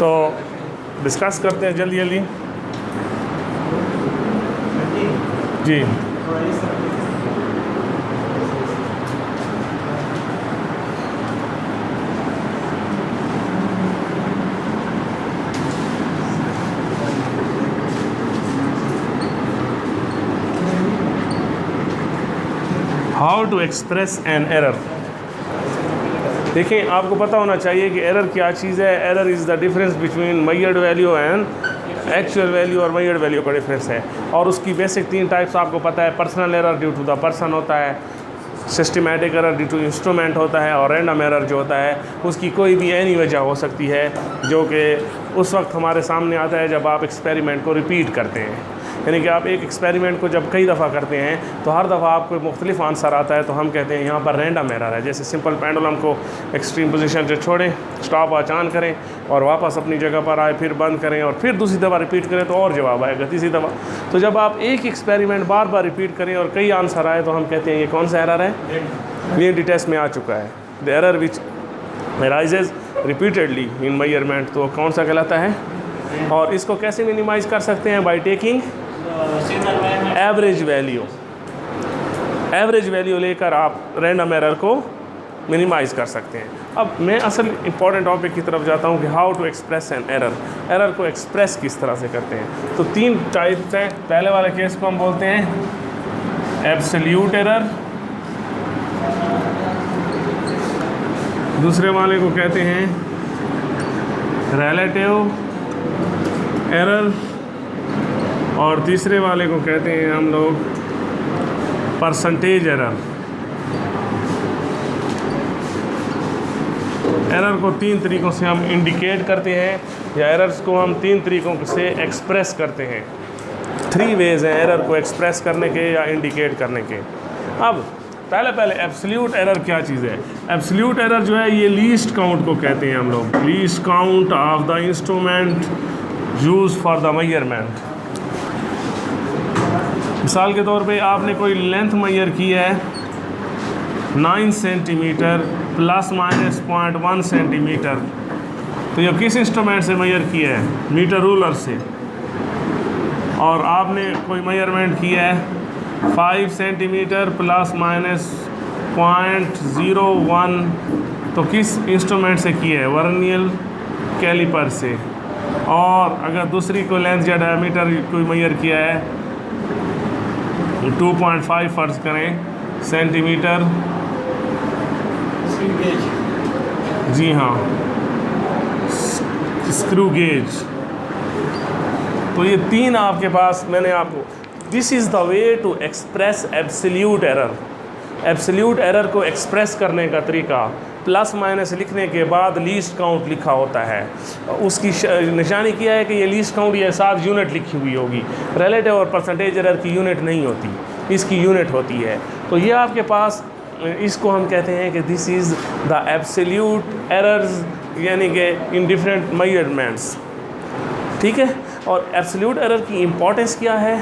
तो डिस्कस करते हैं जल्दी जल्दी जी। How to express an error. देखें, आपको पता होना चाहिए कि एरर क्या चीज़ है। Error is the difference between measured value and actual value, और मेजर्ड वैल्यू का डिफरेंस है। और उसकी बेसिक 3 टाइप्स आपको पता है। Personal error due to the person होता है, systematic error due to instrument होता है, और रैंडम एरर जो होता है उसकी कोई भी एनी वजह हो सकती है, जो कि उस वक्त हमारे सामने आता है जब आप एक्सपेरिमेंट को रिपीट करते हैं। यानी कि आप एक एक्सपेरिमेंट को जब कई दफ़ा करते हैं तो हर दफ़ा आपको मुख्तलिफ आंसर आता है, तो हम कहते हैं यहाँ पर रैंडम एरर है। जैसे सिंपल पेंडुलम को एक्सट्रीम पोजीशन से छोड़ें, स्टॉप वॉच ऑन करें और वापस अपनी जगह पर आए, फिर बंद करें और फिर दूसरी दफ़ा रिपीट करें तो और जवाब आएगा तीसरी दफ़ा। तो जब आप एक एक्सपेरिमेंट बार बार रिपीट करें और कई आंसर आए तो हम कहते हैं ये कौन सा एरर है? VNT टेस्ट में आ चुका है। The error which arises repeatedly in measurement, तो कौन सा कहलाता है? और इसको कैसे मिनिमाइज कर सकते हैं? By taking average value. Average value लेकर आप रैंडम एरर को मिनिमाइज कर सकते हैं। अब मैं असल इंपॉर्टेंट टॉपिक की तरफ जाता हूँ कि how to express an error. Error को एक्सप्रेस किस तरह से करते हैं? तो 3 टाइप्स हैं। पहले वाले केस को हम बोलते हैं एब्सोल्यूट एरर, दूसरे वाले को कहते हैं रिलेटिव एरर, और तीसरे वाले को कहते हैं हम लोग परसेंटेज एरर। एरर को 3 तरीक़ों से हम इंडिकेट करते हैं, या एरर्स को हम 3 तरीक़ों से एक्सप्रेस करते हैं। 3 वेज़ हैं एरर को एक्सप्रेस करने के या इंडिकेट करने के। अब पहले एब्सोल्यूट एरर क्या चीज़ है? एब्सोल्यूट एरर जो है ये लीस्ट काउंट को कहते हैं हम लोग। Least count of the instrument use for the measurement. मिसाल के तौर पे आपने कोई लेंथ मेजर की है 9 सेंटीमीटर प्लस माइनस 0.1 सेंटीमीटर, तो ये किस इंस्ट्रूमेंट से मेजर किया है? मीटर रूलर से। और आपने कोई मेजरमेंट किया है 5 सेंटीमीटर प्लस माइनस 0.01, तो किस इंस्ट्रूमेंट से किया है? वर्नियर कैलिपर से। और अगर दूसरी को लेंथ या डायमीटर कोई मेजर किया है 2.5 फ़र्ज़ करें सेंटीमीटर, जी हाँ, स्क्रू गेज। तो ये 3 आपके पास मैंने आपको, this is the way to express absolute error. Absolute error को एक्सप्रेस करने का तरीका प्लस माइनस लिखने के बाद लीस्ट काउंट लिखा होता है। उसकी निशानी क्या है कि ये लीस्ट काउंट ये 7 यूनिट लिखी हुई होगी। रिलेटिव और परसेंटेज एरर की यूनिट नहीं होती, इसकी यूनिट होती है। तो ये आपके पास, इसको हम कहते हैं कि this is the absolute errors, यानी कि इन डिफरेंट मेजरमेंट्स। ठीक है। और एब्सोल्यूट एरर की इम्पोर्टेंस क्या है?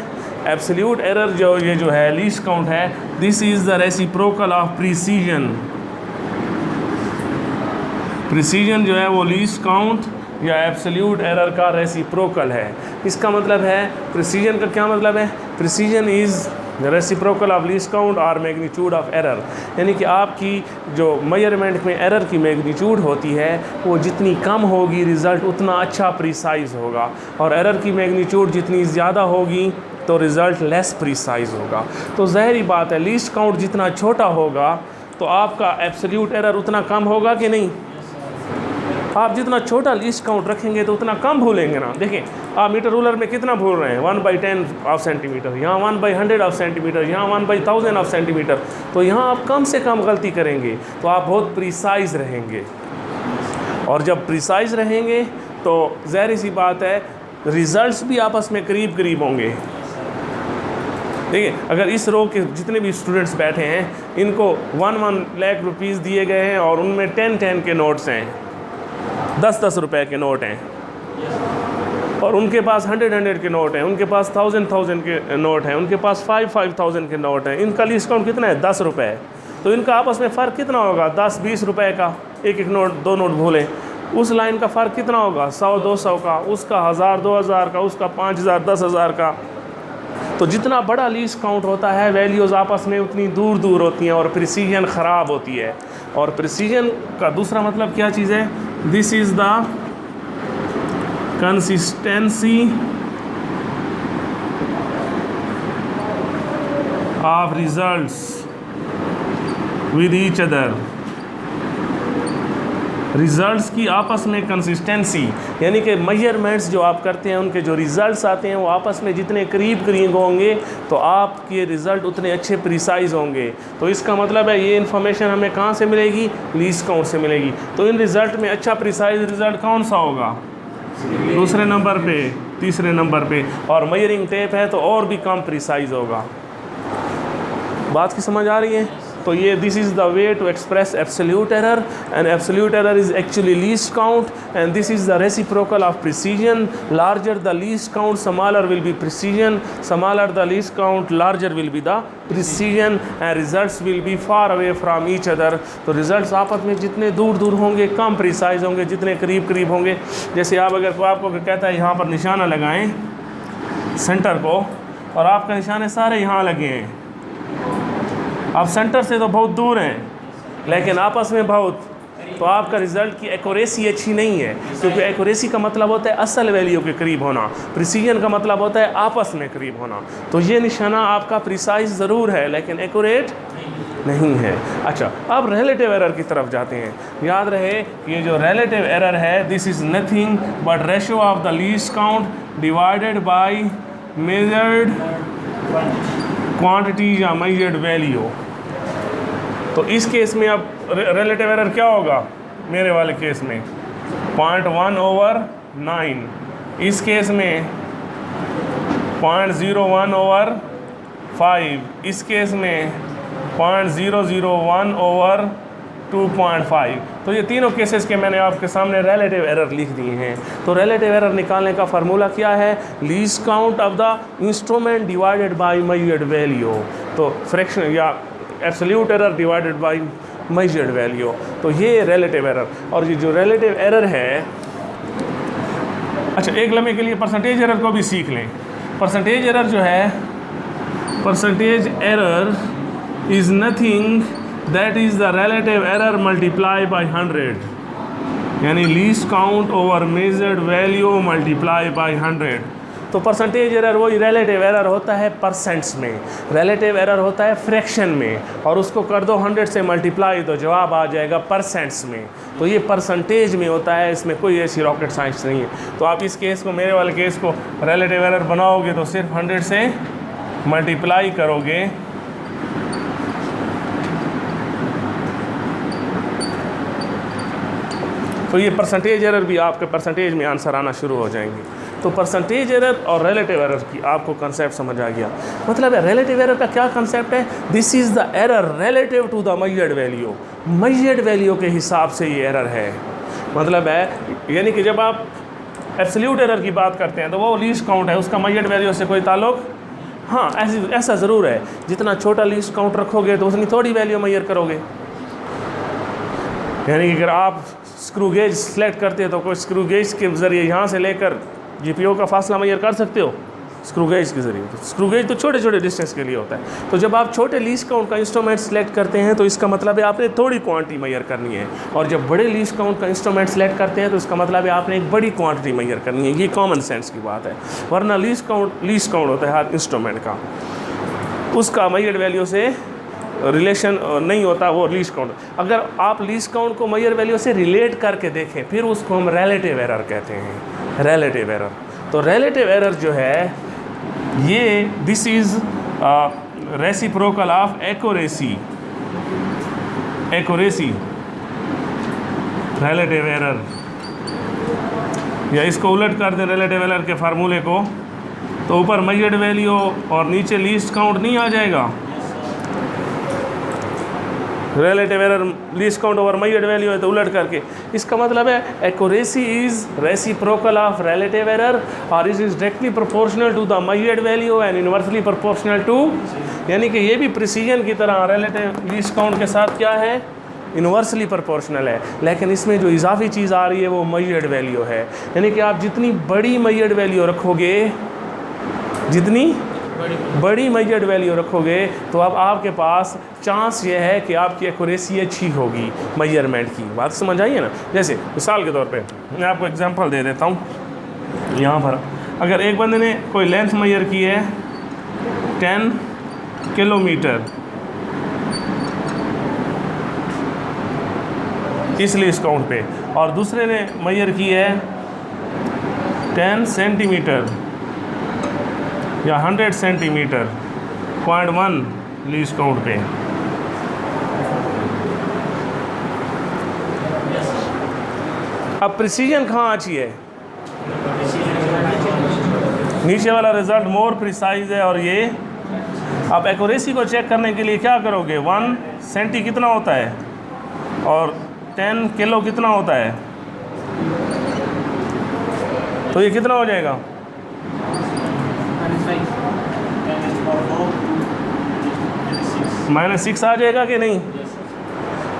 एब्सोल्यूट एरर जो है लीस्ट काउंट है, this is the reciprocal of precision. Precision जो है वो लीस्ट काउंट या एब्सोल्यूट एरर का रेसिप्रोकल है। इसका मतलब है, प्रिसीजन का क्या मतलब है? Precision is the reciprocal of least count और मैग्नीट्यूड ऑफ एरर। यानी कि आपकी जो मेजरमेंट में एरर की मैग्नीट्यूड होती है वो जितनी कम होगी रिज़ल्ट उतना अच्छा प्रिसाइज होगा, और एरर की मैग्नीट्यूड जितनी ज़्यादा होगी तो रिज़ल्ट लेस प्रिसाइज होगा। तो ज़ाहिर बात है लीस्ट काउंट जितना छोटा होगा तो आपका एब्सोल्यूट एरर उतना कम होगा कि नहीं? आप जितना छोटा लीस्ट काउंट रखेंगे तो उतना कम भूलेंगे ना। देखें, आप मीटर रूलर में कितना भूल रहे हैं? 1/10 ऑफ सेंटीमीटर, यहाँ 1/100 ऑफ सेंटीमीटर, यहाँ 1/1000 ऑफ सेंटीमीटर। तो यहाँ आप कम से कम गलती करेंगे तो आप बहुत प्रिसाइज रहेंगे, और जब प्रिसाइज रहेंगे तो ज़ाहिर सी बात है रिज़ल्ट्स भी आपस में करीब करीब होंगे। देखिए, अगर इस रो के जितने भी स्टूडेंट्स बैठे हैं इनको 1 लाख रुपीज़ दिए गए हैं और उनमें 10 के नोट्स हैं, 10 रुपए के नोट हैं, और उनके पास 100 के नोट हैं, उनके पास 1000 के नोट हैं, उनके पास 5000 के नोट हैं। इनका लीस्ट काउंट कितना है? 10 रुपये। तो इनका आपस में फ़र्क कितना होगा? 10-20 रुपए का। एक नोट, 2 नोट भूलें उस लाइन का फ़र्क कितना होगा, 100 200 का, उसका 1000 2000 का, उसका 5000 10000 का। तो जितना बड़ा लीस्ट काउंट होता है वैल्यूज़ आपस में उतनी दूर दूर होती हैं और प्रिसीजन ख़राब होती है। और प्रिसीजन का दूसरा मतलब क्या चीज़ है, this is the consistency of results with each other. Results की आपस में कंसिस्टेंसी, यानी कि मेजरमेंट्स जो आप करते हैं उनके जो रिज़ल्ट्स आते हैं वो आपस में जितने करीब करीब होंगे तो आपके रिज़ल्ट उतने अच्छे प्रिसाइज होंगे। तो इसका मतलब है ये इन्फॉर्मेशन हमें कहाँ से मिलेगी, लीस्ट काउंट से मिलेगी। तो इन रिज़ल्ट में अच्छा प्रिसाइज रिज़ल्ट कौन सा होगा, दूसरे नंबर पे, तीसरे नंबर पे। और मेजरिंग टेप है तो और भी कम प्रिसाइज होगा। बात की समझ आ रही है। तो ये this is the way to express absolute error, and absolute error is actually least count, and this is the reciprocal of precision. Larger the least count smaller will be precision, smaller the least count larger will be the precision, and results will be far away from each other. तो results आपस में जितने दूर दूर होंगे कम precise होंगे, जितने करीब करीब होंगे। जैसे आप अगर आपको कहता है यहाँ पर निशाना लगाएं सेंटर को, और आपका निशाने सारे यहाँ लगे हैं, आप सेंटर से तो बहुत दूर हैं लेकिन आपस में बहुत, तो आपका रिज़ल्ट की एक्यूरेसी अच्छी नहीं है, क्योंकि एक्यूरेसी का मतलब होता है असल वैल्यू के करीब होना, प्रिसीजन का मतलब होता है आपस में करीब होना। तो ये निशाना आपका प्रिसाइज ज़रूर है लेकिन एक्यूरेट नहीं है। अच्छा, अब रिलेटिव एरर की तरफ जाते हैं। याद रहे ये जो रिलेटिव एरर है, this is nothing but ratio of the least count divided by measured quantity या मेजर्ड वैल्यू। तो इस केस में अब रिलेटिव एरर क्या होगा, मेरे वाले केस में 0.1/9, इस केस में 0.01/5, इस केस में 0.001/2.5। तो ये तीनों केसेस के मैंने आपके सामने रिलेटिव एरर लिख दिए हैं। तो रिलेटिव एरर निकालने का फार्मूला क्या है, least count of the instrument divided by measured value. तो फ्रैक्शन या absolute error divided by measured value. तो ये रिलेटिव एरर। और ये जो रिलेटिव एरर है, अच्छा एक लम्हे के लिए परसेंटेज एरर को भी सीख लें। परसेंटेज एरर जो है, percentage error is nothing that is the relative error multiply by 100, यानी least count over measured value multiply by 100। तो परसेंटेज एरर वही रिलेटिव एरर होता है परसेंट्स में, रिलेटिव एरर होता है फ्रैक्शन में, और उसको कर दो 100 से मल्टीप्लाई तो जवाब आ जाएगा परसेंट्स में। तो ये परसेंटेज में होता है, इसमें कोई ऐसी रॉकेट साइंस नहीं है। तो आप इस केस को, मेरे वाले केस को रिलेटिव एरर बनाओगे तो सिर्फ 100 से मल्टीप्लाई करोगे तो ये परसेंटेज एरर भी आपके परसेंटेज में आंसर आना शुरू हो जाएंगे। तो परसेंटेज एरर और रिलेटिव एरर की आपको कंसेप्ट समझ आ गया। मतलब है रिलेटिव एरर का क्या कंसेप्ट है, this is the error relative to the measured value. Measured value के हिसाब से ये एरर है। मतलब है यानी कि जब आप एब्सोल्यूट एरर की बात करते हैं तो वो लीस्ट काउंट है, उसका मेजर्ड वैल्यू से कोई ताल्लुक, हाँ ऐसा ज़रूर है, जितना छोटा लीस्ट काउंट रखोगे तो उतनी थोड़ी वैल्यू मेजर करोगे। यानी कि अगर आप स्क्रू गेज सेलेक्ट करते हो तो कोई स्क्रू गेज के ज़रिए यहाँ से लेकर जीपीओ का फासला मेजर कर सकते हो स्क्रू गेज के ज़रिए। तो स्क्रू गेज तो छोटे छोटे डिस्टेंस के लिए होता है। तो जब आप छोटे लीस्ट काउंट का इंस्ट्रूमेंट सेलेक्ट करते हैं तो इसका मतलब है आपने थोड़ी क्वांटिटी मेजर करनी है, और जब बड़े लीस्ट काउंट का इंस्ट्रूमेंट सेलेक्ट करते हैं तो इसका मतलब है आपने एक बड़ी क्वांटिटी मेजर करनी है। ये कॉमन सेंस की बात है, वरना लीस्ट काउंट होता है हर इंस्ट्रूमेंट का, उसका मेजर्ड वैल्यू से रिलेशन नहीं होता वो लीस्ट काउंट। अगर आप लीस्ट काउंट को मेजर वैल्यू से रिलेट करके देखें फिर उसको हम रिलेटिव एरर कहते हैं, रिलेटिव एरर। तो रिलेटिव एरर जो है ये this is reciprocal of accuracy relative error. या इसको उलट कर दें रिलेटिव एरर के फार्मूले को, तो ऊपर मेजर्ड वैल्यू और नीचे लीस्ट काउंट नहीं आ जाएगा। Relative error least count over measured value है तो उलट करके, इसका मतलब है accuracy is reciprocal of relative error और is directly proportional to the measured value and inversely proportional to, यानी कि ये भी प्रिसीजन की तरह रिलेटिव लीस्ट काउंट के साथ क्या है, इन्वर्सली प्रोपोर्शनल है, लेकिन इसमें जो इजाफी चीज़ आ रही है वो मेजर्ड वैल्यू है। यानी कि आप जितनी बड़ी मेजर्ड वैल्यू रखोगे, जितनी बड़ी मेजर्ड वैल्यू रखोगे, तो अब आपके पास चांस ये है कि आपकी एक्यूरेसी अच्छी होगी मेजरमेंट की। बात समझ आई है ना। जैसे मिसाल के तौर पे मैं आपको एग्जांपल दे देता हूँ। यहाँ पर अगर एक बंदे ने कोई लेंथ मेजर की है 10 किलोमीटर इस लीस्ट काउंट पे, और दूसरे ने मेजर की है 10 सेंटीमीटर या 100 सेंटीमीटर 0.1 लीस्ट काउंट पे, अब प्रिसीजन कहाँ अच्छी है? नीचे वाला रिजल्ट मोर प्रिसाइज है। और ये आप एक्यूरेसी को चेक करने के लिए क्या करोगे, 1 सेंटी कितना होता है और 10 किलो कितना होता है, तो ये कितना हो जाएगा? -6 आ जाएगा कि नहीं?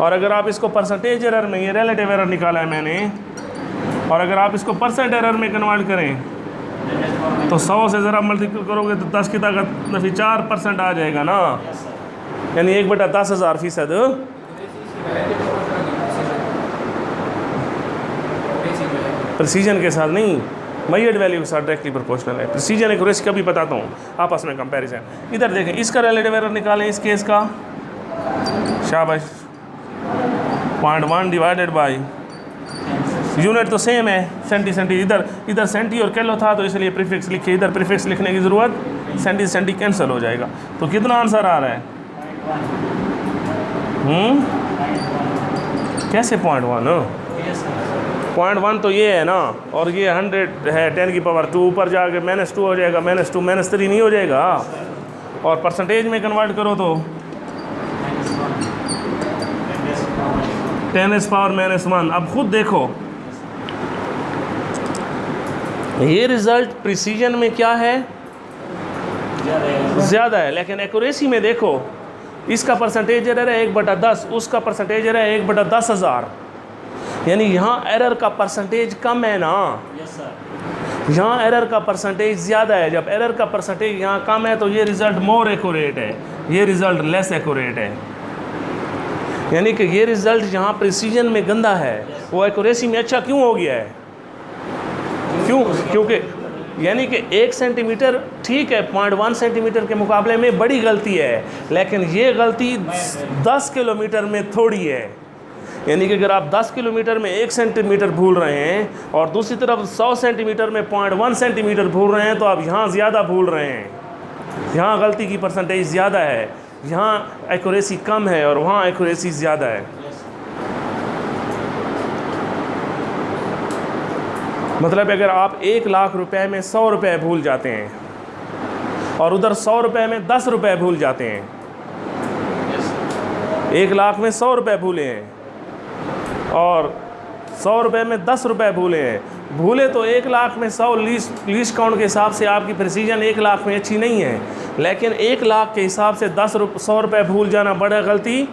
और अगर आप इसको परसेंटेज एरर में, ये रिलेटिव एरर निकाला है मैंने, और अगर आप इसको परसेंट एरर में कन्वर्ट करें तो 100 से ज़रा मल्टीपल करोगे तो 10 की ताकत 4% आ जाएगा ना, यानी 1/10,000%। प्रिसीजन के साथ नहीं, मेजर्ड वैल्यू के साथ डायरेक्टली प्रोपोर्शनल है। प्रिसीजन एक्यूरेसी का भी बताता हूँ आपस में कंपैरिजन। इधर देखें, इसका रिलेटिव एरर निकालें इस केस का, शाबाश, 0.1 डिवाइडेड बाई, यूनिट तो सेम है सेंटी, इधर सेंटी और किलो था तो इसलिए प्रीफिक्स लिखे, इधर प्रीफिक्स लिखने की ज़रूरत, सेंटी कैंसिल हो जाएगा। तो कितना आंसर आ रहा है? कैसे 0.1 तो ये है ना, और ये 100 है 10 की पावर 2, ऊपर जाके -2 हो जाएगा, -2 -3 नहीं हो जाएगा। और परसेंटेज में कन्वर्ट करो तो 10⁻⁻1। अब खुद देखो, ये रिज़ल्ट प्रिसीजन में क्या है? ज़्यादा है, लेकिन एक्यूरेसी में देखो, इसका परसेंटेज एरर है 1/10, उसका परसेंटेज एरर है 1/10,000, यानी यहाँ एरर का परसेंटेज कम है ना, यहाँ एरर का परसेंटेज ज़्यादा है। जब एरर का परसेंटेज यहाँ कम है तो ये रिज़ल्ट मोर एक्यूरेट है, ये रिज़ल्ट लेस एक्यूरेट है। यानी कि ये रिज़ल्ट यहाँ प्रिसीजन में गंदा है, वो एक्यूरेसी में अच्छा क्यों हो गया है? क्यों? क्योंकि यानी कि 1 सेंटीमीटर ठीक है, 0.1 सेंटीमीटर के मुकाबले में बड़ी गलती है, लेकिन ये गलती 10 किलोमीटर में थोड़ी है। यानी कि अगर आप 10 किलोमीटर में 1 सेंटीमीटर भूल रहे हैं और दूसरी तरफ 100 सेंटीमीटर में 0.1 सेंटीमीटर भूल रहे हैं, तो आप यहाँ ज़्यादा भूल रहे हैं, यहाँ गलती की परसेंटेज ज़्यादा है, यहाँ एक्यूरेसी कम है और वहाँ एक्यूरेसी ज़्यादा है। मतलब अगर आप 1 लाख रुपए में 100 रुपये भूल जाते हैं और उधर 100 रुपये में 10 रुपये भूल जाते हैं, 1 लाख में 100 रुपये भूले हैं और 100 रुपये में 10 रुपये भूले हैं, भूले तो 1 लाख में 100 लीस्ट काउंट के हिसाब से आपकी प्रिसीजन 1 लाख में अच्छी नहीं है, लेकिन 1 लाख के हिसाब से 100 रुपये भूल जाना बड़ा गलती,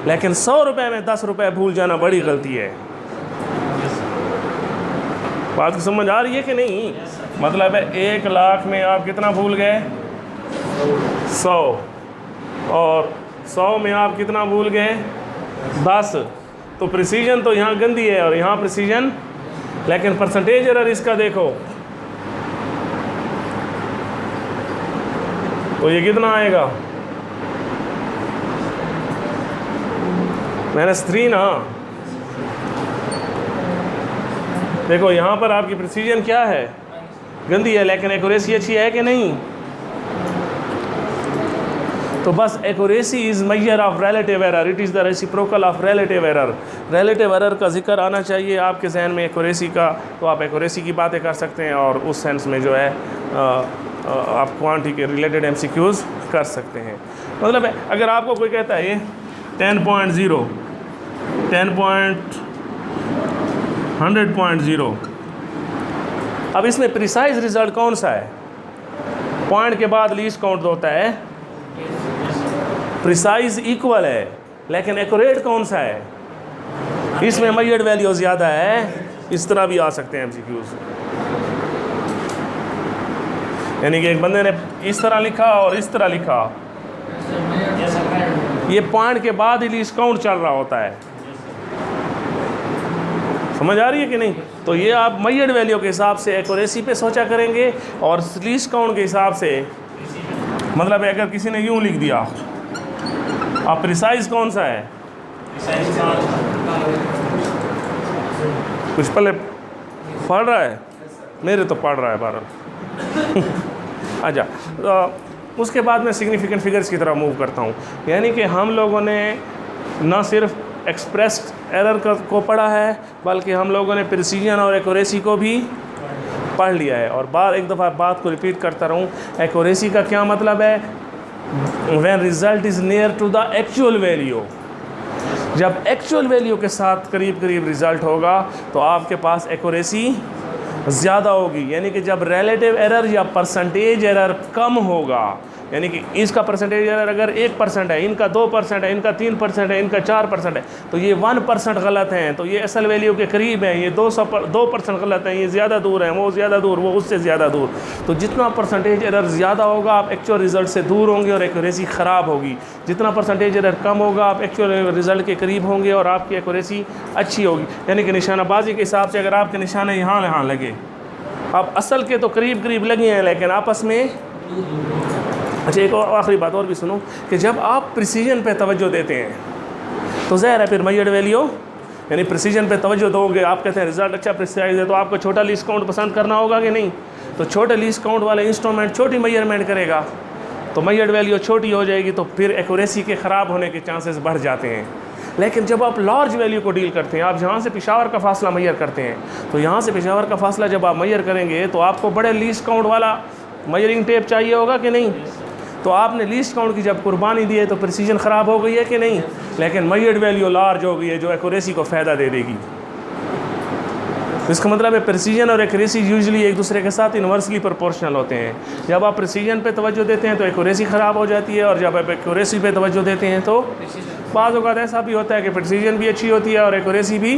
लेकिन 100 रुपये में 10 रुपये भूल जाना बड़ी गलती है। बात समझ आ रही है कि नहीं? मतलब है 1 लाख में आप कितना भूल गए? 100, और 100 में आप कितना भूल गए? 10। तो प्रिसीजन तो यहाँ गंदी है और यहाँ प्रिसीजन, लेकिन परसेंटेज एरर इसका देखो, तो ये कितना आएगा? -3 ना। देखो यहाँ पर आपकी प्रिसीजन क्या है? गंदी है, लेकिन एक्यूरेसी अच्छी है कि नहीं? तो बस accuracy is measure of relative error, it is the reciprocal of relative error. Relative error का जिक्र आना चाहिए आपके जहन में एक्यूरेसी का, तो आप एक्यूरेसी की बातें कर सकते हैं और उस सेंस में जो है आप क्वांटिटी के रिलेटेड MCQs कर सकते हैं। मतलब है अगर आपको कोई कहता है ये 10.0, 100.0, अब इसमें प्रिसाइज रिजल्ट कौन सा है? पॉइंट के बाद लीस्ट काउंट होता है, प्रिसाइज इक्वल है, लेकिन एक्यूरेट कौन सा है? इसमें मैयड वैल्यू ज़्यादा है, इस तरह भी आ सकते हैं MCQs। यानी कि एक बंदे ने इस तरह लिखा और इस तरह लिखा, ये पॉइंट के बाद ही लीस्ट काउंट चल रहा होता है, समझ आ रही है कि नहीं? तो ये आप मैयड वैल्यू के हिसाब से एक्यूरेसी पे सोचा करेंगे और लीस्ट काउंट के हिसाब से, मतलब अगर किसी ने यूँ लिख दिया, आप प्रिसाइज कौन सा है? कुछ पहले पढ़ रहा है, मेरे तो पढ़ रहा है 12। अच्छा, तो उसके बाद मैं सिग्निफिकेंट फिगर्स की तरफ मूव करता हूँ। यानी कि हम लोगों ने ना सिर्फ एक्सप्रेस्ड एरर को पढ़ा है, बल्कि हम लोगों ने प्रिसीजन और एक्यूरेसी को भी पढ़ लिया है। और एक दफ़ा बात को रिपीट करता रहूँ, एक्यूरेसी का क्या मतलब है? When result is near to the actual value, जब एक्चुअल वैल्यू के साथ करीब करीब रिज़ल्ट होगा तो आपके पास एक्यूरेसी ज़्यादा होगी। यानी कि जब रिलेटिव एरर या परसेंटेज एरर कम होगा, यानी कि इसका परसेंटेज एरर अगर 1% है, इनका 2% है, इनका 3% है, इनका 4% है, तो ये 1% गलत हैं, तो ये असल वैल्यू के करीब हैं, ये 2% गलत हैं, ये ज़्यादा दूर हैं, वो ज़्यादा दूर, वो उससे ज़्यादा दूर। तो जितना परसेंटेज एरर ज़्यादा होगा आप एक्चुअल रिज़ल्ट से दूर होंगे और एक्यूरेसी ख़राब होगी। जितना परसेंटेज एरर कम होगा आप एक्चुअल रिज़ल्ट के करीब होंगे और आपकी एक्यूरेसी अच्छी होगी। यानी कि निशानाबाजी के हिसाब से अगर आपके निशाने यहाँ लगे, आप असल के तो करीब करीब लगे हैं लेकिन आपस में। अच्छा, एक और आखिरी बात और भी सुनो कि जब आप प्रिसीजन पे तवज्जो देते हैं तो ज़ाहिर है फिर मैयड वैल्यू, यानी प्रिसीजन पे तवज्जो दोगे, आप कहते हैं रिज़ल्ट अच्छा प्रिसाइज है, तो आपको छोटा लीस्ट काउंट पसंद करना होगा कि नहीं? तो छोटे लीस्ट काउंट वाले इंस्ट्रूमेंट छोटी मेजरमेंट करेगा तो मैयड वैल्यू छोटी हो जाएगी, तो फिर एक्यूरेसी के ख़राब होने के चांसेस बढ़ जाते हैं। लेकिन जब आप लार्ज वैल्यू को डील करते हैं, आप यहाँ से पेशावर का फासला मैयर करते हैं, तो यहाँ से पेशावर का फासला जब आप मैयर करेंगे तो आपको बड़े लीस्ट काउंट वाला मैयरिंग टेप चाहिए होगा कि नहीं? तो आपने लीस्ट काउंट की जब कुर्बानी दी है तो प्रिसीजन ख़राब हो गई है कि नहीं? लेकिन मैयड वैल्यू लार्ज हो गई है जो एक्यूरेसी को फ़ायदा दे देगी। तो इसका मतलब है प्रिसीजन और एक्यूरेसी यूजुअली एक दूसरे के साथ इन्वर्सली प्रोपोर्शनल होते हैं। जब आप प्रिसीजन पे तवज्जो देते हैं तो एक्यूरेसी ख़राब हो जाती है, और जब आप एक्यूरेसी पे तवज्जो देते हैं तो बाज़ औक़ात ऐसा भी होता है कि प्रिसीजन भी अच्छी होती है और एक्यूरेसी भी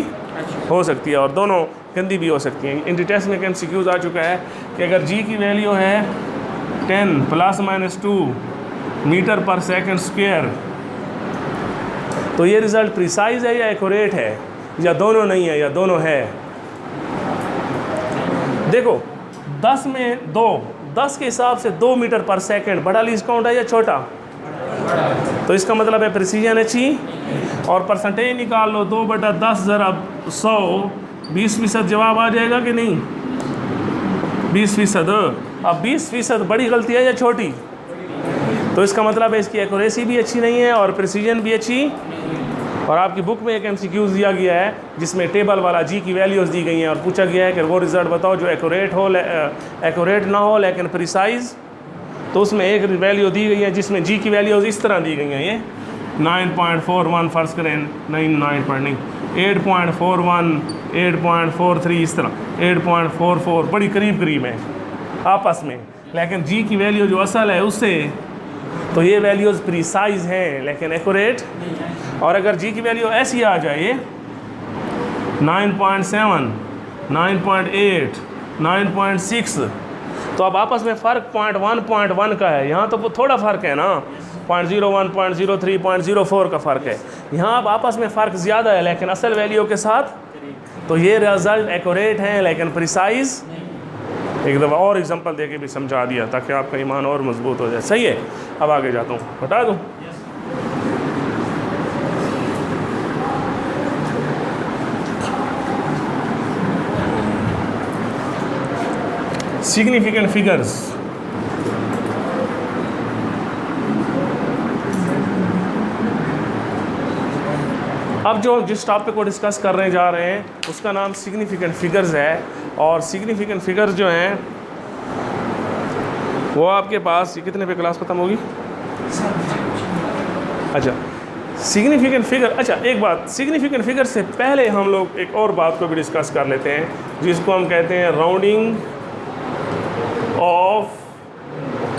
हो सकती है, और दोनों गंदी भी हो सकती हैं। इन टेस्ट में MCQs आ चुका है कि अगर जी की वैल्यू है 10 ± 2 मीटर पर सेकंड स्क्वायर, तो ये रिज़ल्ट प्रिसाइज है या एक्यूरेट है, या दोनों नहीं है, या दोनों है। देखो 10 में 2, 10 के हिसाब से 2 मीटर पर सेकंड बड़ा लीस्ट काउंट है या छोटा? तो इसका मतलब है प्रिसीजन अच्छी, और परसेंटेज निकाल लो, 2/10 ज़रा 100, 20% जवाब आ जाएगा कि नहीं? 20%। अब 20% बड़ी गलती है या छोटी? तो इसका मतलब है इसकी एक्यूरेसी भी अच्छी नहीं है और प्रिसीजन भी अच्छी। और आपकी बुक में एक MCQs दिया गया है जिसमें टेबल वाला जी की वैल्यूज़ दी गई हैं और पूछा गया है कि वो रिज़ल्ट बताओ जो एक्यूरेट ना हो लेकिन प्रिसाइज। तो उसमें एक वैल्यू दी गई है जिसमें जी की वैल्यूज़ इस तरह दी गई हैं, ये 9.41 फ़र्ज़ करें, नहीं 8.41, 8.43, इस तरह 8.44, बड़ी करीब करीब है आपस में, लेकिन जी की वैल्यू जो असल है उससे तो ये वैल्यूज़ प्रिसाइज हैं लेकिन एक्यूरेट। और अगर जी की वैल्यू ऐसी आ जाए 9.7, 9.8, 9.6, तो अब आपस में फ़र्क 0.1 का है। यहाँ तो थोड़ा फ़र्क है ना, 0.01, 0.03, 0.04 का फ़र्क है। यहाँ अब आपस में फ़र्क ज़्यादा है लेकिन असल वैल्यू के साथ, तो ये रिज़ल्ट एक्यूरेट हैं लेकिन प्रिसाइज। एक दफ़ा और एग्जांपल दे के भी समझा दिया ताकि आपका ईमान और मजबूत हो जाए। सही है, अब आगे जाता हूँ, बता दूँ। Significant figures. अब जो जिस टॉपिक को डिस्कस करने जा रहे हैं उसका नाम सिग्निफिकेंट फिगर्स है। और सिग्निफिकेंट फिगर्स जो हैं वो आपके पास, ये कितने पे क्लास खत्म होगी? अच्छा, सिग्निफिकेंट फिगर। अच्छा, एक बात, सिग्निफिकेंट फिगर से पहले हम लोग एक और बात को भी डिस्कस कर लेते हैं जिसको हम कहते हैं राउंडिंग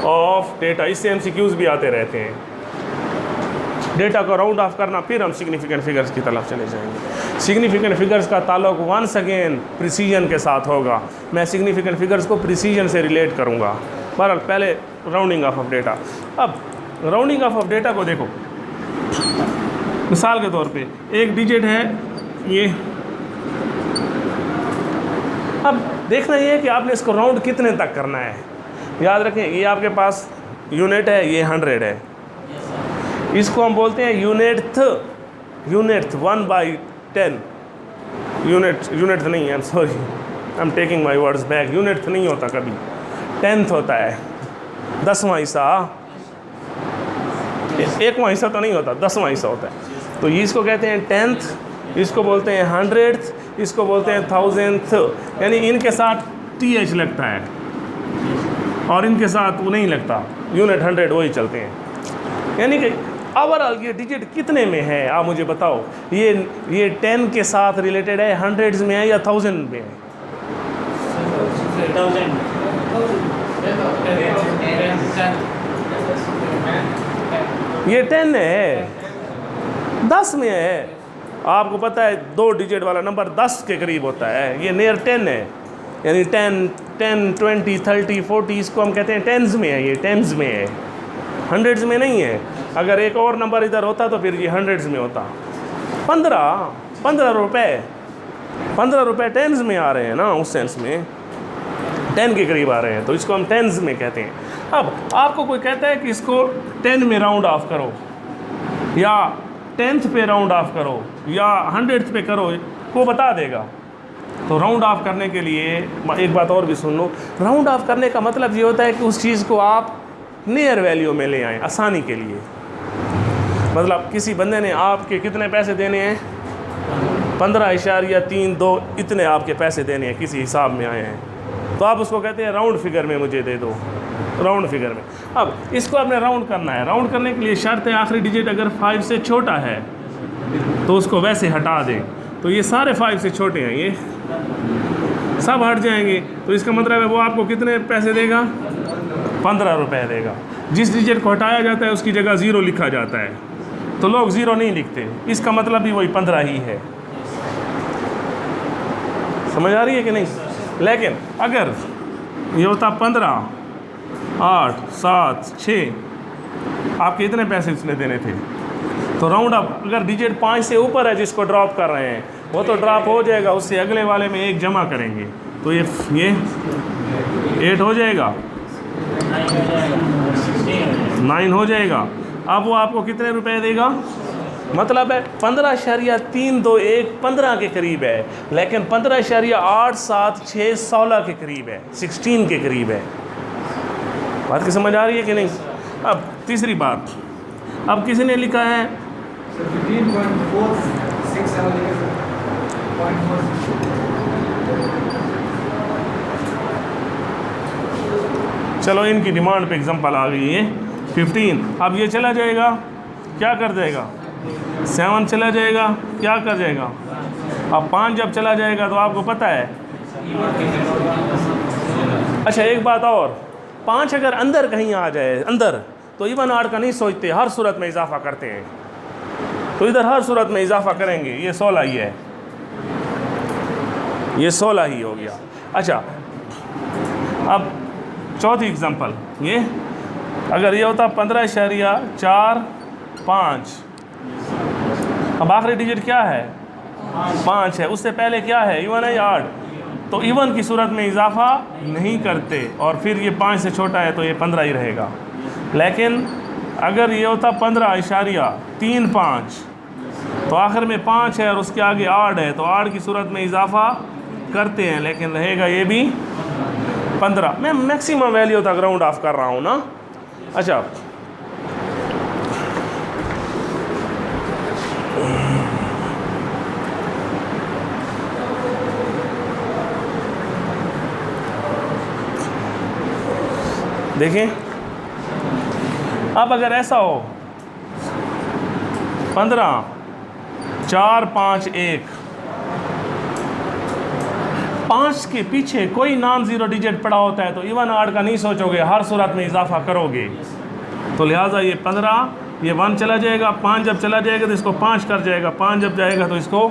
ऑफ डेटा। इससे MCQs भी आते रहते हैं। डेटा को राउंड ऑफ करना, फिर हम सिग्निफिकेंट फिगर्स की तरफ चले जाएंगे। सिग्निफिकेंट फिगर्स का ताल्लुक वंस अगेन प्रिसीजन के साथ होगा। मैं सिग्निफिकेंट फिगर्स को प्रिसीजन से रिलेट करूँगा। बहरहाल पहले राउंडिंग ऑफ डेटा। अब राउंडिंग ऑफ डेटा को देखो, मिसाल के तौर पे एक डिजिट है ये, अब देखना ये है कि आपने इसको राउंड कितने तक करना है। याद रखें ये आपके पास यूनिट है, ये 100 है, इसको हम बोलते हैं यूनिट 1/10। यूनिट नहीं है, sorry, I am taking my words back. Unit नहीं होता कभी, 10th होता है, 10वां हिस्सा। 1वां हिस्सा तो नहीं होता, 10वां हिस्सा होता है। तो इसको कहते हैं 10th, इसको बोलते हैं 100th, इसको बोलते हैं 1000th। यानी इनके साथ TH लगता है और इनके साथ वो नहीं लगता, यूनिट 100 वही चलते हैं। यानी कि ओवरऑल ये डिजिट कितने में है आप मुझे बताओ। ये 10 के साथ रिलेटेड है, 100s में है या 1000 में है? ये 10 है, 10 में है। आपको पता है 2 डिजिट वाला नंबर 10 के करीब होता है, ये नियर 10 है। यानी 10, 20, 30, 40 इसको हम कहते हैं 10s में है, ये 10s में है, 100s में नहीं है। अगर एक और नंबर इधर होता तो फिर ये 100s में होता। 15 रुपये 10s में आ रहे हैं ना, उस सेंस में 10 के करीब आ रहे हैं, तो इसको हम 10s में कहते हैं। अब आपको कोई कहता है कि इसको 10 में राउंड ऑफ करो, या 10th पे राउंड ऑफ करो, या 100th पे करो, वो बता देगा। तो राउंड ऑफ करने के लिए एक बात और भी सुन लो, राउंड ऑफ करने का मतलब ये होता है कि उस चीज़ को आप नियर वैल्यू में ले आएँ आसानी के लिए। मतलब किसी बंदे ने आपके कितने पैसे देने हैं, 15.32 इतने आपके पैसे देने हैं, किसी हिसाब में आए हैं, तो आप उसको कहते हैं राउंड फिगर में मुझे दे दो, राउंड फिगर में। अब इसको आपने राउंड करना है। राउंड करने के लिए शर्त है आखिरी डिजिट अगर 5 से छोटा है तो उसको वैसे हटा दें। तो ये सारे 5 से छोटे हैं, ये सब हट जाएंगे। तो इसका मतलब है वो आपको कितने पैसे देगा, 15 रुपये देगा। जिस डिजिट को हटाया जाता है उसकी जगह 0 लिखा जाता है, तो लोग 0 नहीं लिखते, इसका मतलब भी वही 15 ही है। समझ आ रही है कि नहीं? लेकिन अगर ये होता 15, 8, 7, 6, आपके इतने पैसे इसने देने थे, तो राउंड अप अगर डिजिट 5 से ऊपर है जिसको ड्रॉप कर रहे हैं वो तो ड्रॉप हो जाएगा, उससे अगले वाले में 1 जमा करेंगे, तो ये 8 हो जाएगा, 9 हो जाएगा। अब वो आपको कितने रुपए देगा, मतलब है 15.321 15 के करीब है, लेकिन 15.876 16 के करीब है, 16 के करीब है। बात की समझ आ रही है कि नहीं? अब तीसरी बात, अब किसी ने लिखा है 15.467 चलो इनकी डिमांड पे एग्जांपल आ गई है 15। अब ये चला जाएगा, क्या कर जाएगा, 7 चला जाएगा, क्या कर जाएगा। अब 5 जब चला जाएगा तो आपको पता है। अच्छा एक बात और, 5 अगर अंदर कहीं आ जाए अंदर, तो इवन आड का नहीं सोचते, हर सूरत में इजाफा करते हैं। तो इधर हर सूरत में इजाफा करेंगे, ये 16 ही है, ये 16 ही हो गया। अच्छा अब चौथी एग्जांपल, ये अगर ये होता 15.45, अब आखिरी डिजिट क्या है, 5 है, उससे पहले क्या है, इवन है या आड, तो इवन की सूरत में इजाफा नहीं करते, और फिर ये 5 से छोटा है तो ये 15 ही रहेगा। लेकिन अगर ये होता 15.35, तो आखिर में 5 है और उसके आगे आड है, तो आड की सूरत में इजाफा करते हैं, लेकिन रहेगा ये भी 15। मैं मैक्सिमम वैल्यू तक राउंड ऑफ कर रहा हूँ ना। अच्छा देखें, अब अगर ऐसा हो 15.451, 5 के पीछे कोई नॉन ज़ीरो डिजिट पड़ा होता है तो इवन आड का नहीं सोचोगे, हर सूरत में इजाफा करोगे। तो लिहाजा ये 15 ये 1 चला जाएगा, 5 जब चला जाएगा तो इसको 5 कर जाएगा, 5 जब जाएगा तो इसको,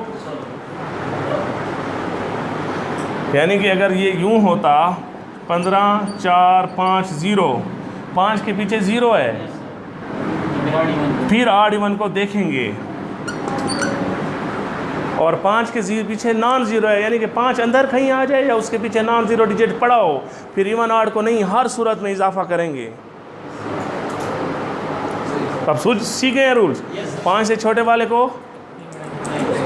यानी कि अगर ये यूं होता 15 4 5 0, 5 के पीछे 0 है, फिर आड इवन को देखेंगे और 5 के पीछे नॉन ज़ीरो है, यानी कि 5 अंदर कहीं आ जाए या उसके पीछे नॉन ज़ीरो डिजिट पड़ा हो, फिर इवन आड को नहीं, हर सूरत में इजाफा करेंगे। अब सीख गए हैं रूल्स। 5 से छोटे वाले को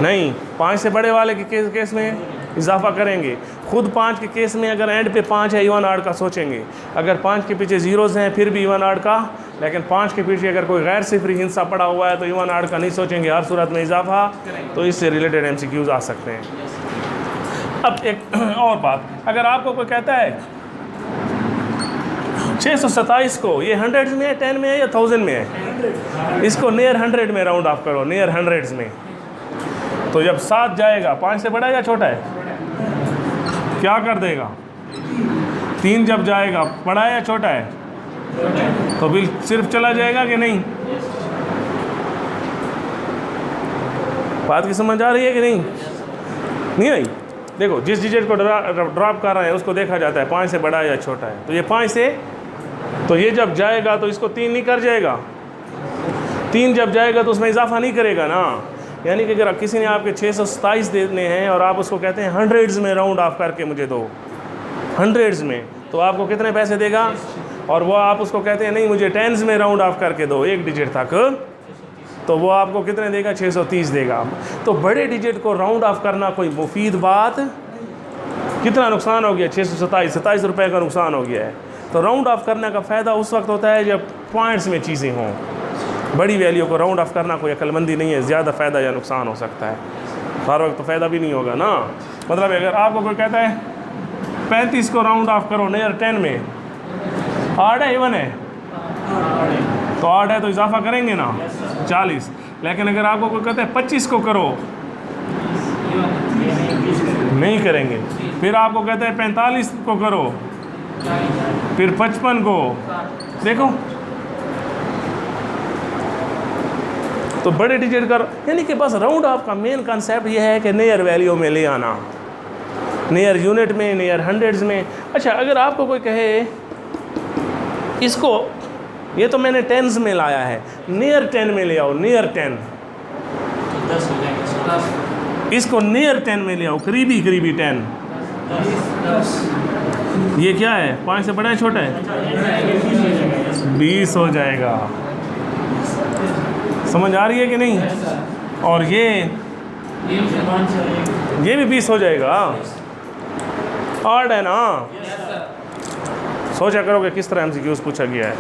नहीं, 5 से बड़े वाले के केस में इजाफा करेंगे। खुद 5 के केस में अगर एंड पे 5 है, इवन आड का सोचेंगे। अगर 5 के पीछे ज़ीरोज़ हैं फिर भी इवन आड का, लेकिन 5 के पीछे अगर कोई गैर सिफरी हिस्सा पड़ा हुआ है तो इवन आड का नहीं सोचेंगे, हर सूरत में इजाफा। तो इससे रिलेटेड MCQs आ सकते हैं। अब एक और बात, अगर आपको कोई कहता है 627 को ये हंड्रेड्स में है, 10 में है या 1000 में है, इसको नियर 100 में राउंड ऑफ करो, नियर हंड्रेड्स में। तो जब 7 जाएगा, 5 से बड़ा है या छोटा है, क्या कर देगा? 3 जब जाएगा, बड़ा है या छोटा है, तो बिल सिर्फ चला जाएगा कि नहीं? बात की समझ आ रही है कि नहीं आई? देखो, जिस डिजिट को ड्रॉप कर रहे हैं उसको देखा जाता है 5 से बड़ा है या छोटा है। तो ये 5 से, तो ये जब जाएगा तो इसको 3 नहीं कर जाएगा, 3 जब जाएगा तो उसमें इजाफा नहीं करेगा ना। यानी कि अगर किसी ने आपके 627 देने हैं और आप उसको कहते हैं हंड्रेड्स में राउंड ऑफ करके मुझे दो, हंड्रेड्स में, तो आपको कितने पैसे देगा? और वो आप उसको कहते हैं नहीं मुझे टेंस में राउंड ऑफ करके दो, एक डिजिट तक, तो वो आपको कितने देगा? 630 देगा। तो बड़े डिजिट को राउंड ऑफ करना कोई मुफीद बात, कितना नुकसान हो गया? 627 रुपये का नुकसान हो गया है। तो राउंड ऑफ करने का फ़ायदा उस वक्त होता है जब पॉइंट्स में चीज़ें हों। बड़ी वैल्यू को राउंड ऑफ करना कोई अक्लमंदी नहीं है, ज़्यादा फ़ायदा या नुकसान हो सकता है। हर वक्त तो फ़ायदा भी नहीं होगा ना। मतलब अगर आपको कोई कहता है 35 को राउंड ऑफ करो नियर 10 में, आड है इवन है, तो आड है तो इजाफा करेंगे ना 40। लेकिन अगर आपको कोई कहता है 25 को करो, नहीं करेंगे। फिर आपको कहता है 45 को करो, फिर 55 को, देखो। तो बड़े डिजिट का, यानी कि बस राउंड ऑफ का मेन कंसेप्ट ये है कि नियर वैल्यू में ले आना, नियर यूनिट में, नियर हंड्रेड्स में। अच्छा, अगर आपको कोई कहे इसको, ये तो मैंने टेंस में लाया है, नियर 10 में ले आओ, नियर 10, इसको नियर 10 में ले आओ, करीबी 10। ये क्या है? 5 से बड़ा है छोटा है? 20 हो जाएगा। समझ आ रही है कि नहीं? और ये भी 20 हो जाएगा। ऑड है ना? सोचा करोगे किस तरह MCQs पूछा गया है।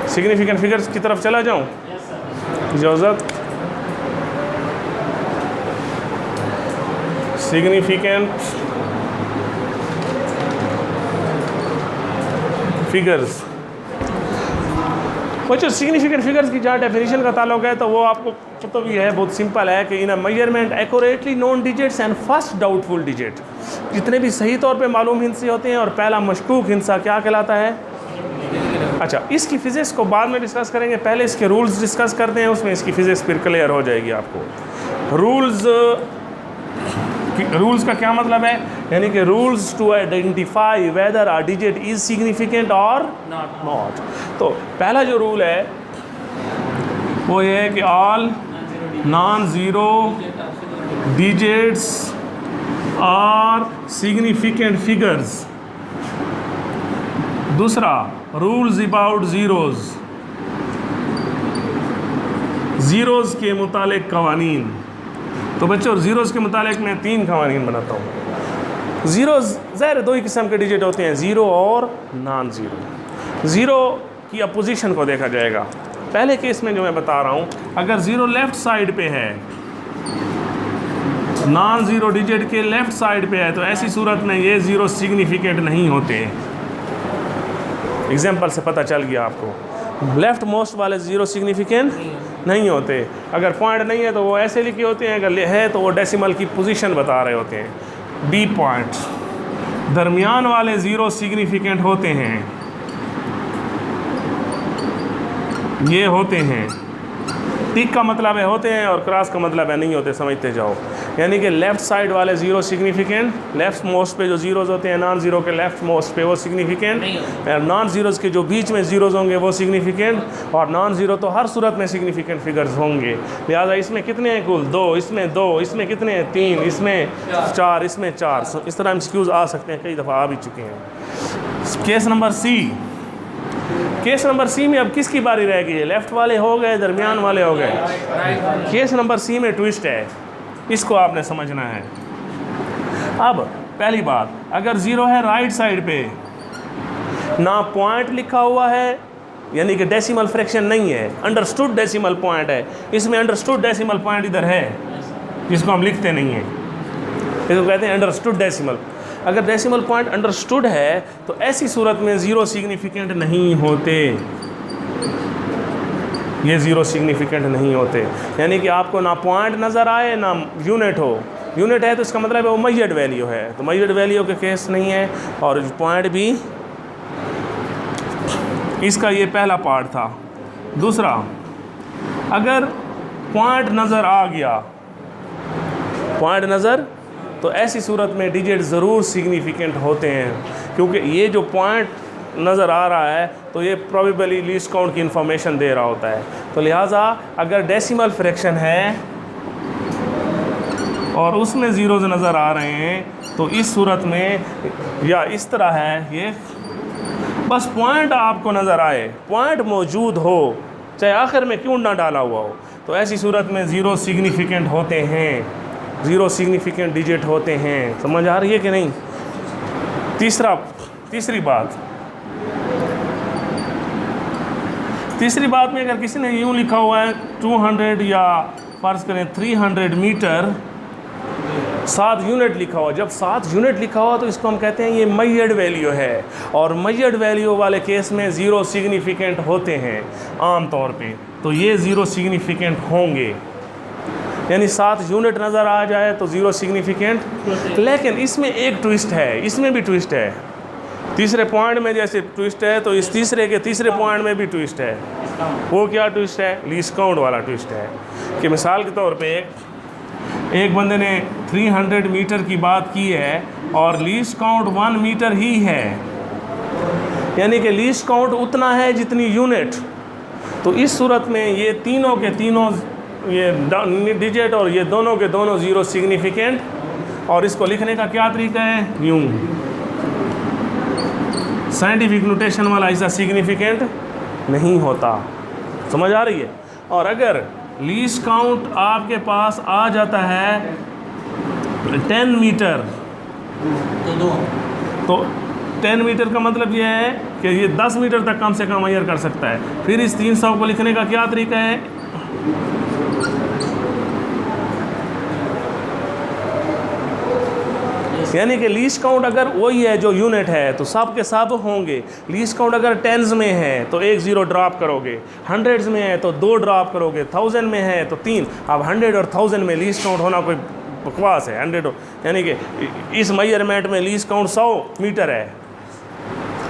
सिग्निफिकेंट फिगर्स की तरफ चला जाऊं? इजाज़त। सिग्निफिकेंट फिगर्स, बच्चों सिग्निफिकेंट फिगर्स की जहाँ डेफिनेशन का ताल्लुक है तो वो आपको तो भी है, बहुत सिंपल है कि in a measurement accurately known digits and first doubtful digit, जितने भी सही तौर पे मालूम हिस्से होते हैं और पहला मशकूक हिस्सा क्या कहलाता है? अच्छा, इसकी फिजिक्स को बाद में डिस्कस करेंगे, पहले इसके रूल्स डिस्कस करते हैं, उसमें इसकी फिजिक्स फिर क्लियर हो जाएगी आपको। रूल्स का क्या मतलब है? यानी कि rules to identify whether a digit is significant और नॉट। तो पहला जो रूल है वो ये है कि all non zero digits are significant figures. दूसरा, रूल्स अबाउट ज़ीरोज़ के मुतालिक कवानीन। तो बच्चों ज़ीरोज़ के मुतालिक मैं 3 कवानीन बनाता हूँ। ज़ीरोज़ ज़ाहिर 2 ही किस्म के डिजिट होते हैं, ज़ीरो और नॉन ज़ीरो। ज़ीरो की अपोजिशन को देखा जाएगा। पहले केस में जो मैं बता रहा हूँ, अगर ज़ीरो लेफ़्ट साइड पे है, नॉन ज़ीरो डिजिट के लेफ़्ट साइड पे है, तो ऐसी सूरत में ये ज़ीरो सिग्निफिकेंट नहीं होते। एग्जाम्पल से पता चल गया आपको, लेफ़्ट मोस्ट वाले ज़ीरो सिग्निफिकेंट नहीं होते। अगर पॉइंट नहीं है तो वो ऐसे लिखे होते हैं, अगर है तो वो डेसिमल की पोजीशन बता रहे होते हैं। बी पॉइंट, दरमियान वाले ज़ीरो सिग्निफिकेंट होते हैं। ये होते हैं, टिक का मतलब है होते हैं और क्रॉस का मतलब है नहीं होते, समझते जाओ। यानी कि लेफ़्ट साइड वाले ज़ीरो सिग्निफिकेंट, लेफ़्ट मोस्ट पे जो ज़ीरोज़ होते हैं नॉन ज़ीरो के लेफ़्ट मोस्ट पे वो सिग्निफिकेंट, और नॉन ज़ीरोज़ के जो बीच में ज़ीरोज़ होंगे वो सिग्निफिकेंट, और नॉन ज़ीरो तो हर सूरत में सिग्निफिकेंट फिगर्स होंगे। लिहाजा इसमें कितने हैं कुल? 2, इसमें 2, इसमें कितने हैं? 3, इसमें 4, इसमें 4। इस तरह MCQs आ सकते हैं, कई दफ़ा आ भी चुके हैं। Case number C. Case number C में अब किसकी बारी रह गई है? लेफ़्ट वाले हो गए, दरमियान वाले हो गए। केस नंबर सी में ट्विस्ट है, इसको आपने समझना है। अब पहली बात, अगर ज़ीरो है राइट साइड पे, ना पॉइंट लिखा हुआ है, यानी कि डेसिमल फ्रैक्शन नहीं है, अंडरस्टूड डेसिमल पॉइंट है। इसमें अंडरस्टूड डेसिमल पॉइंट इधर है, जिसको हम लिखते नहीं हैं, इसको कहते हैं अंडरस्टूड डेसिमल। अगर डेसिमल पॉइंट अंडरस्टूड है तो ऐसी सूरत में ज़ीरो सिग्निफिकेंट नहीं होते, ये ज़ीरो सिग्निफिकेंट नहीं होते। यानी कि आपको ना पॉइंट नज़र आए ना यूनिट हो। यूनिट है तो इसका मतलब है वो मेजर्ड वैल्यू है, तो मेजर्ड वैल्यू के केस नहीं है। और पॉइंट भी, इसका ये पहला पार्ट था। दूसरा, अगर पॉइंट नज़र आ गया, पॉइंट नज़र, तो ऐसी सूरत में डिजिट ज़रूर सिग्निफिकेंट होते हैं, क्योंकि ये जो पॉइंट नज़र आ रहा है तो ये प्रोबेबली लीस्ट काउंट की इंफॉर्मेशन दे रहा होता है। तो लिहाजा अगर डेसिमल फ्रैक्शन है और उसमें ज़ीरोज़ नज़र आ रहे हैं तो इस सूरत में, या इस तरह है ये, बस पॉइंट आपको नज़र आए, पॉइंट मौजूद हो, चाहे आखिर में क्यों ना डाला हुआ हो, तो ऐसी सूरत में ज़ीरो सिग्निफिकेंट होते हैं, ज़ीरो सिग्निफिकेंट डिजिट होते हैं। समझ आ रही है कि नहीं? तीसरी बात में अगर किसी ने यूँ लिखा हुआ है 200 या फ़र्ज़ करें 300 मीटर, 7 यूनिट लिखा हुआ, जब 7 यूनिट लिखा हुआ तो इसको हम कहते हैं ये मेजर्ड वैल्यू है, और मेजर्ड वैल्यू वाले केस में ज़ीरो सिग्निफिकेंट होते हैं आम तौर पे, तो ये ज़ीरो सिग्निफिकेंट होंगे। यानी 7 यूनिट नज़र आ जाए तो ज़ीरो सिग्निफिकेंट। लेकिन इसमें एक ट्विस्ट है, इसमें भी ट्विस्ट है। तीसरे पॉइंट में जैसे ट्विस्ट है तो इस तीसरे पॉइंट में भी ट्विस्ट है। वो क्या ट्विस्ट है? लीस्ट काउंट वाला ट्विस्ट है। कि मिसाल के तौर पे एक बंदे ने 300 मीटर की बात की है और लीस्ट काउंट 1 मीटर ही है, यानी कि लीस्ट काउंट उतना है जितनी यूनिट। तो इस सूरत में ये तीनों के तीनों, ये डिजिट और ये दोनों के दोनों ज़ीरो सिग्निफिकेंट, और इसको लिखने का क्या तरीका है? यूँ, साइंटिफिक नोटेशन वाला ऐसा सिग्निफिकेंट नहीं होता। समझ आ रही है? और अगर लीस्ट काउंट आपके पास आ जाता है 10 मीटर, तो 10 मीटर का मतलब ये है कि ये 10 मीटर तक कम से कम मेजर कर सकता है। फिर इस 300 को लिखने का क्या तरीका है? यानी कि लीस्ट काउंट अगर वही है जो यूनिट है तो सब के सब होंगे। लीस्ट काउंट अगर टेंस में है तो 1 ज़ीरो ड्रॉप करोगे, हंड्रेड्स में है तो 2 ड्रॉप करोगे, 1000 में है तो 3। अब 100 और 1000 में लीस्ट काउंट होना कोई बकवास है। 100 यानी कि इस मेजरमेंट में लीस्ट काउंट 100 मीटर है,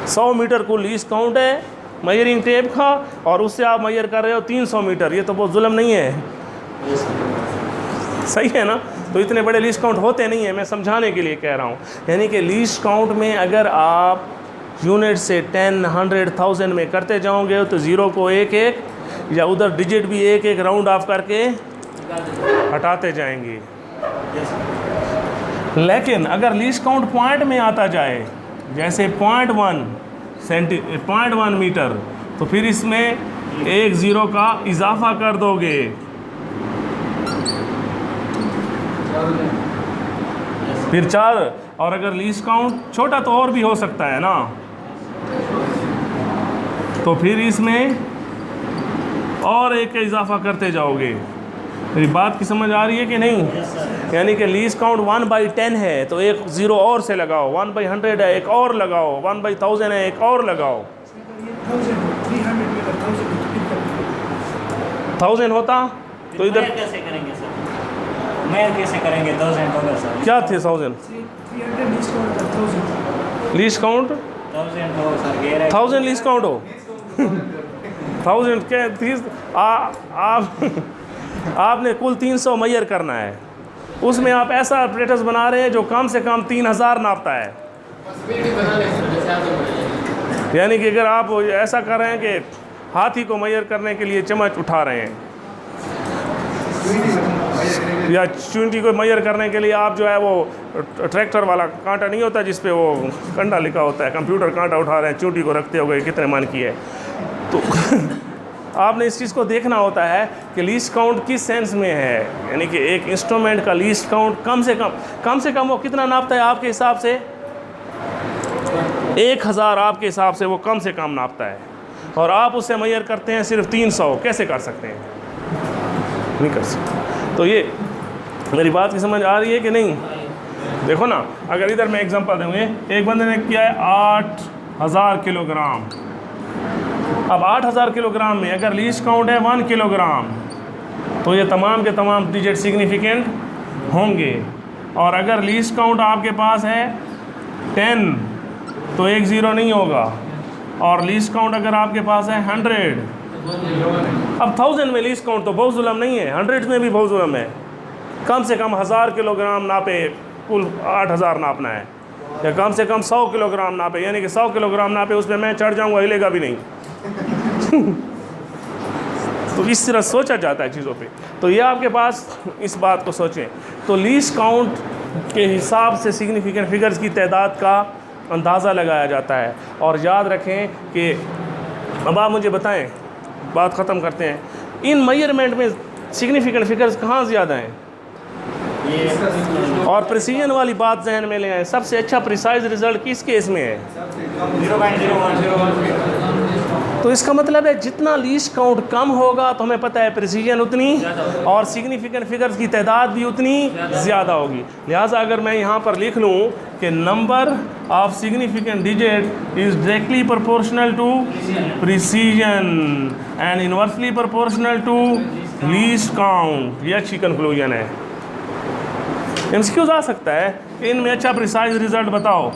100 मीटर को लीस्ट काउंट है मेजरिंग टेप का, और उससे आप मेजर कर रहे हो 300 मीटर। ये तो बहुत जुल्म नहीं है? सही है ना? तो इतने बड़े लीस्ट काउंट होते नहीं है, मैं समझाने के लिए कह रहा हूँ। यानी कि लीस्ट काउंट में अगर आप यूनिट से 10, 100, 1000 में करते जाओगे तो ज़ीरो को 1-1 या उधर डिजिट भी 1-1 राउंड ऑफ करके हटाते जाएंगे। लेकिन अगर लीस्ट काउंट पॉइंट में आता जाए, जैसे 0.1 मीटर, तो फिर इसमें 1 ज़ीरो का इजाफा कर दोगे, फिर 4। और अगर लीस्ट काउंट छोटा तो और भी हो सकता है ना, तो फिर इसमें और 1 का इजाफा करते जाओगे। मेरी बात की समझ आ रही है कि नहीं? यानी कि लीस्ट काउंट 1/10 है तो 1 ज़ीरो और से लगाओ, 1/100 है 1 और लगाओ, 1/1000 है 1 और लगाओ। 1000 होता तो इधर कैसे करेंगे सर? मैं कैसे करेंगे? 1000 होगा सर। क्या थे 1000? लीस्ट काउंट 1000 हो सर, 1000 लीस्ट काउंट हो 1000 के आपने कुल 300 मैयर करना है, उसमें आप ऐसा apparatus बना रहे हैं जो कम से कम 3000 नापता है। यानी कि अगर आप ऐसा कर रहे हैं कि हाथी को मैयर करने के लिए चम्मच उठा रहे हैं, या चूंटी को मैयर करने के लिए आप जो है वो ट्रैक्टर वाला कांटा नहीं होता जिस पे वो कंडा लिखा होता है, कंप्यूटर कांटा उठा रहे हैं, चूंटी को रखते हो गए कितने मन की है, तो आपने इस चीज़ को देखना होता है कि लीस्ट काउंट किस सेंस में है। यानी कि एक इंस्ट्रूमेंट का लीस्ट काउंट कम से कम वो कितना नापता है आपके हिसाब से? 1000 आपके हिसाब से वो कम से कम नापता है, और आप उससे मैयर करते हैं सिर्फ 300। कैसे कर सकते हैं? नहीं कर सकते। तो ये मेरी बात की समझ आ रही है कि नहीं? देखो ना, अगर इधर मैं एग्जांपल दूँगे, एक बंदे ने किया है 8000 किलोग्राम। अब 8000 किलोग्राम में अगर लीस्ट काउंट है 1 किलोग्राम, तो ये तमाम के तमाम डिजिट सिग्निफिकेंट होंगे। और अगर लीस्ट काउंट आपके पास है 10, तो 1 0 नहीं होगा। और लीस्ट काउंट अगर आपके पास है 100, अब 1000 में लीस्ट काउंट तो बहुत जुल्म नहीं है, 100 में भी बहुत जुल्म है। कम से कम 1000 किलोग्राम नापे, कुल 8000 नापना है, या कम से कम 100 किलोग्राम नापे, यानी कि 100 किलोग्राम नापे, उस पर मैं चढ़ जाऊंगा, हिलेगा भी नहीं। तो इस तरह सोचा जाता है चीज़ों पे। तो ये आपके पास इस बात को सोचें। तो लीस्ट काउंट के हिसाब से सिग्निफिकेंट फिगर्स की तादाद का अंदाज़ा लगाया जाता है। और याद रखें कि अब आप मुझे बताएं, बात ख़त्म करते हैं, इन मेजरमेंट में सिग्निफिकेंट फिगर्स कहाँ ज़्यादा हैं? और प्रिसीजन वाली बात जहन में ले आए, सबसे अच्छा प्रिसाइज रिजल्ट किस केस में है? 0.01। तो इसका मतलब है जितना लीस्ट काउंट कम होगा तो हमें पता है प्रिसीजन उतनी, और सिग्निफिकेंट फिगर्स की तादाद भी उतनी ज़्यादा होगी। लिहाजा अगर मैं यहाँ पर लिख लूँ कि number of significant digit is directly proportional to precision and inversely proportional to least count, ये अच्छी कंक्लूजन है। एमसीक्यूज आ सकता है कि इनमें अच्छा प्रिसाइज रिजल्ट बताओ,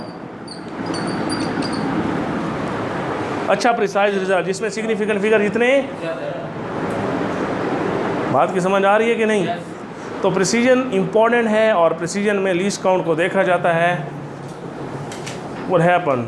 अच्छा प्रिसाइज रिजल्ट जिसमें सिग्निफिकेंट फिगर इतने। बात की समझ आ रही है कि नहीं? तो प्रिसीजन इम्पॉर्टेंट है, और प्रिसीजन में लीस्ट काउंट को देखा जाता है। What happen